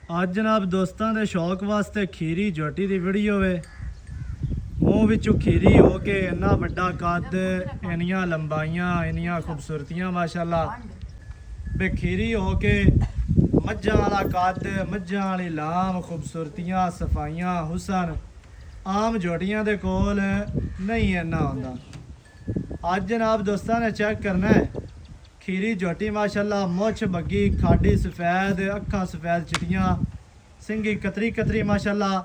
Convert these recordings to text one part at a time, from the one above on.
आज जनाब दोस्तों के शौक वास्ते खीरी झोटी की वीडियो है। मूँह विचों खीरी हो के इन्ना बड़ा कद, इन्नियां लंबाइयां, इन्नियां खूबसूरतियां माशाल्लाह। बे खीरी हो के मज्जां वाला कद, मज्जां वाली लाम, खूबसूरतियां, सफाइयां, हुसन आम झोटियां दे कोल नहीं इन्ना होंदा। आज जनाब दोस्तों ने चेक करना है खीरी झोटी माशाल्लाह, मुछ बग्गी, खाडी सफेद, अखा सफेद चिटियां, सिंगी कतरी कतरी माशाल्लाह,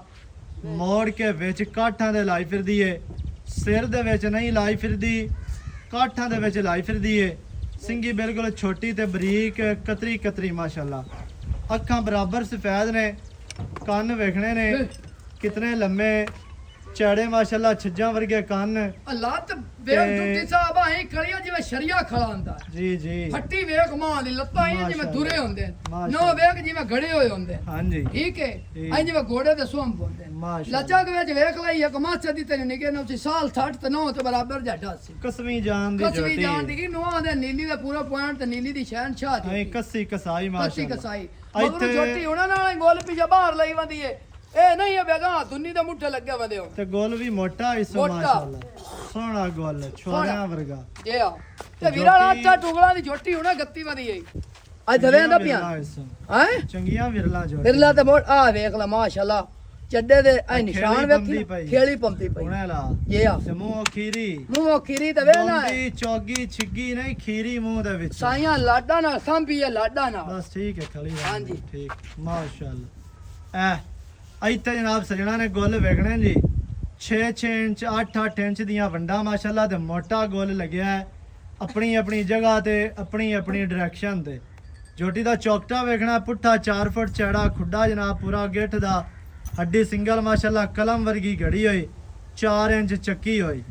मोड़ के विच काठां दे लाई फिरदी है, सिर दे विच नहीं लाई फिरदी, काठां दे विच लाई फिरदी है। सिंगी बिल्कुल छोटी ते बरीक कतरी कतरी माशाल्लाह, अखा बराबर सफेद ने, कन्न वेखने ने कितने लम्बे चौड़े माशाल्लाह, छज्जा वर्गे कन्न। अल्लाह ते वेख टुट्टी साहब आई कलिया जिवें शरिया खड़ा हुंदा जी जी फट्टी वेख मां दी लत्तां आई जिवें दुरे हुंदे नो वेख जिवें घड़े होए हुंदे। हां जी ठीक है आई जिवें घोड़े दे सोम बोलदे लचक विच वेख लई एक माछे दी तेरी निके नौ साल 60 ते 9 ते बराबर जाडा सी कसवी जान दी कसवी जान दी नोआ दे नीली दे पूरा पॉइंट ते नीली दी शहनशाह दी आई कसी कसाई माशाल्लाह कसाई मगर छोटी होना नाल गोल पिछे बाहर लई वंदी है ए नहीं है बेगा दुन्नी दे मुट्ठे लगे वंदे हो ते गोल भी मोटा इस माशाल्लाह सोना गोल छोरियां वर्गा ए आ ते वीरा आटा टुकड़ा दी झोटी होना गत्ती वंदी है आज दवे दा पिया हैं चंगियां विरला जो विरला ते मोड़ आ वेख ला माशाल्लाह चड्डे दे ए निशान वेखी खेली पंपी पई हुणे ला ये आ ते मुंह खीरी ते वे ना चौगी छिग्गी नहीं खीरी मुंह दे विच साइयां लाडा ना संभी है लाडा ना बस ठीक है खली हां जी ठीक माशाल्लाह ए इत्थे जनाब सजना ने गोल वेखने जी 6-6 इंच 8-8 इंच दियां वंडा माशाल्लाह ते मोटा गोल लग्या है अपनी अपनी जगह ते अपनी अपनी डायरेक्शन ते। झोटी दा चौकटा वेखना पुट्ठा 4 फुट चौड़ा खुड्डा जनाब पूरा गिठ दा हड्डी सिंगल माशाल्लाह कलम वर्गी घड़ी होई 4 इंच चक्की होई।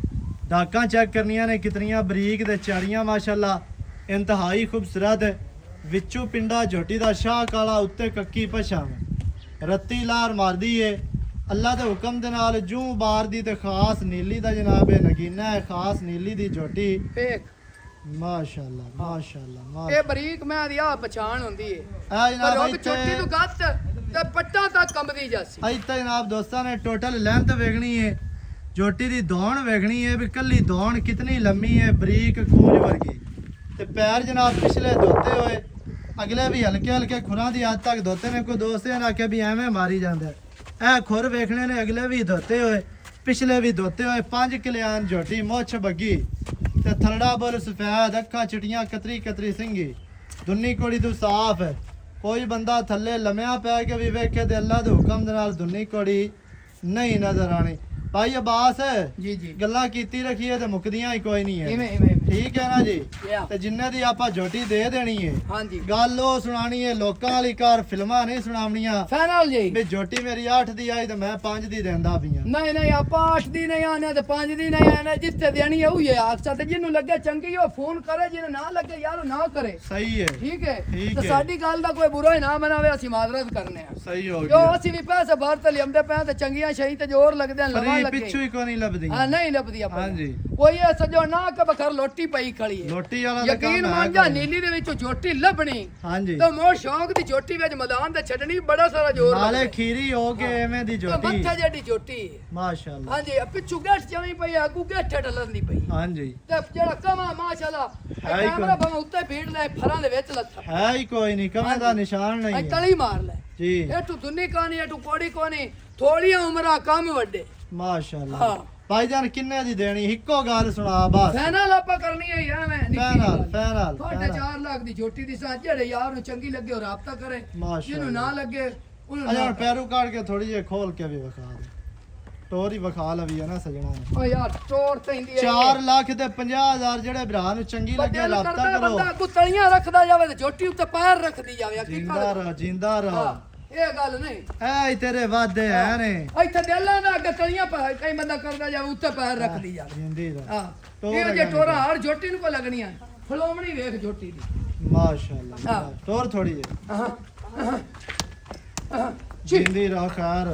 डाकां चेक करनियां ने कितनियां बरीक ते चौड़ियां माशाल्लाह इंतहाई खूबसूरत। विचों पिंडा झोटी दा शाह काला उत्ते कक्की पछा रत्ती लार मारदी है अल्लाह के हुक्म दे नाल जूं बार दी ते खास नीली दा जनाब नगीना है खास नीली दी झोटी वेख माशाल्लाह माशाल्लाह ए बरीक मैं दी आ पहचान हुंदी है आ जनाब छोटी तू गत ते पट्टा तक कंबदी जासी आई ते जनाब दोस्तां ने टोटल लेंथ वेखनी है झोटी दी दौड़ वेखनी है भी कल्ली दौड़ कितनी लंबी है बरीक कूंज वर्गी ते पैर जनाब पिछले धोते हुए अगले भी हल्के हल्के खुरां दी हद तक धोते ने। कोई दोस्त ने आखे भी एवें मारी जांदा है खुर वेखने ने अगले भी धोते हुए पिछले भी धोते हुए 5 किलियान झोटी मुछ बग्गी ते थलड़ा बुल सफेद अखा चिटियां कतरी कतरी सिंगी दुन्नी कोड़ी तू साफ है। कोई बंदा थल्ले लम्या पै के भी वेखे ते अल्लाह दे हुक्म दे नाल दुन्नी कोड़ी नहीं नजर आनी। भाई अब्बास जी जी गल्ला कीती रखी है ते मुकदियां ही कोई नहीं है ठीक है ना जी ते जिन्ने दी आपां झोटी दे देनी है हां जी गल ओ सुनानी है लोकां वाली कार फिल्मां नहीं सुनावणियां फाइनल जी भी झोटी मेरी 8 दी आई ते मैं 5 दी देंदा पियां नहीं नहीं आपां 8 दी नहीं आने ते 5 दी नहीं आने जिथे देनी है उही आखसा ते जिन्नु लगे चंगी हो फोन करे जिन्ने ना लगे यार ना करे सही है ठीक है ते साडी गल दा कोई बुरा ही ना मनावे असि माजरत करने हैं सही हो गया जो असि भी पैसे भर ते लियंदे पे ते चंगियां शही ते जोर लगदे लवा लगे पिछू ही कोनी लबदी हां नहीं लबदी आपां हां जी कोई ऐ सजो ना के बखर लोटी पई खड़ी है लोटी वाला यकीन मान जा नीली दे विच झोटी लबनी हां जी तो मोर शौक दी झोटी विच मैदान ते छडनी बड़ा सारा जोर नाले खीरी हो के एवें दी झोटी मत्था जेडी झोटी माशाल्लाह हां जी पिछू गेट चवी पई आगू गेट ढलंदी पई हां जी ते जेड़ा कमा माशाल्लाह कैमरा बम उत्ते भीड़ ले फरां दे विच लथा है ही कोई नहीं कमा दा निशान नहीं है तली मार ले जी ए तू दुन्नी कानी ए तू कोड़ी कोनी थोड़ी उम्र कम वड्डे माशाल्लाह हां भाईजान किन्ने दी देनी इको गल सुना बस फाइनल आपा करनी है यार मैं फाइनल 4 लाख दी झोटी दी सा जेड़े यार नु चंगी लगे और राब्ता करे जिनु ना लगे उनु ना पैरू काट के थोड़ी जे खोल के भी बखा दे टोर ही बखा लवी है ना सजना ओ यार टोर तैंदी है 4 लाख ते 50,000 जेड़े भरा नु चंगी लगे राब्ता करो बंदा को तलियां रखदा जावे ते झोटी उत्ते पैर रखदी जावे जिंदा रह ये गल नहीं ऐ तेरे वादे है ने इथे दिलां दा अगे तलियां कई बंदा करदा जावे उत्ते पैर रख दी जावे जिंदी दा हां ये जे टोरा हर झोटी नु को लगनी है फलोमणी वेख झोटी दी माशाल्लाह टोर थोड़ी है जिंदी रह कार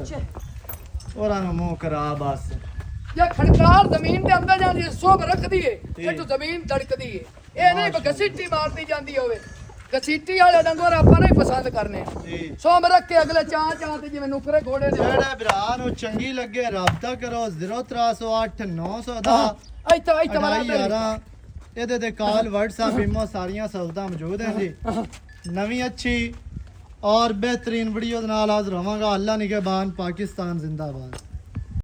ओरा नु मुंह करा बस ये खड़कार जमीन दे अंदर जांदी सोब रख दी है ते तू जमीन धड़कदी है ए नहीं बघसीटी मारदी जांदी होवे ਕਸੀਟੀ ਵਾਲੇ ਡੰਗਰ ਆਪਾਂ ਨਹੀਂ ਪਸੰਦ ਕਰਨੇ ਜੀ ਸੋਮ ਰੱਖ ਕੇ ਅਗਲੇ ਚਾਹ ਤੇ ਜਿਵੇਂ ਨੁਕਰੇ ਘੋੜੇ ਦੇ ਜਿਹੜੇ ਭਰਾ ਨੂੰ ਚੰਗੀ ਲੱਗੇ ਰਾਬਤਾ ਕਰੋ 0308 900 ਦਾ ਇੱਥੇ ਵਾਲਾ 11 ਇਹਦੇ ਤੇ ਕਾਲ WhatsApp ਇਮੋ ਸਾਰੀਆਂ ਸਹੂਲਤਾਂ ਮੌਜੂਦ हैं जी नवी अच्छी और बेहतरीन वीडियो ਦੇ ਨਾਲ ਹਾਜ਼ਰ ਹੋਵਾਂਗਾ। ਅੱਲਾ ਨਿਗਹਿਬਾਨ, ਪਾਕਿस्तान जिंदाबाद।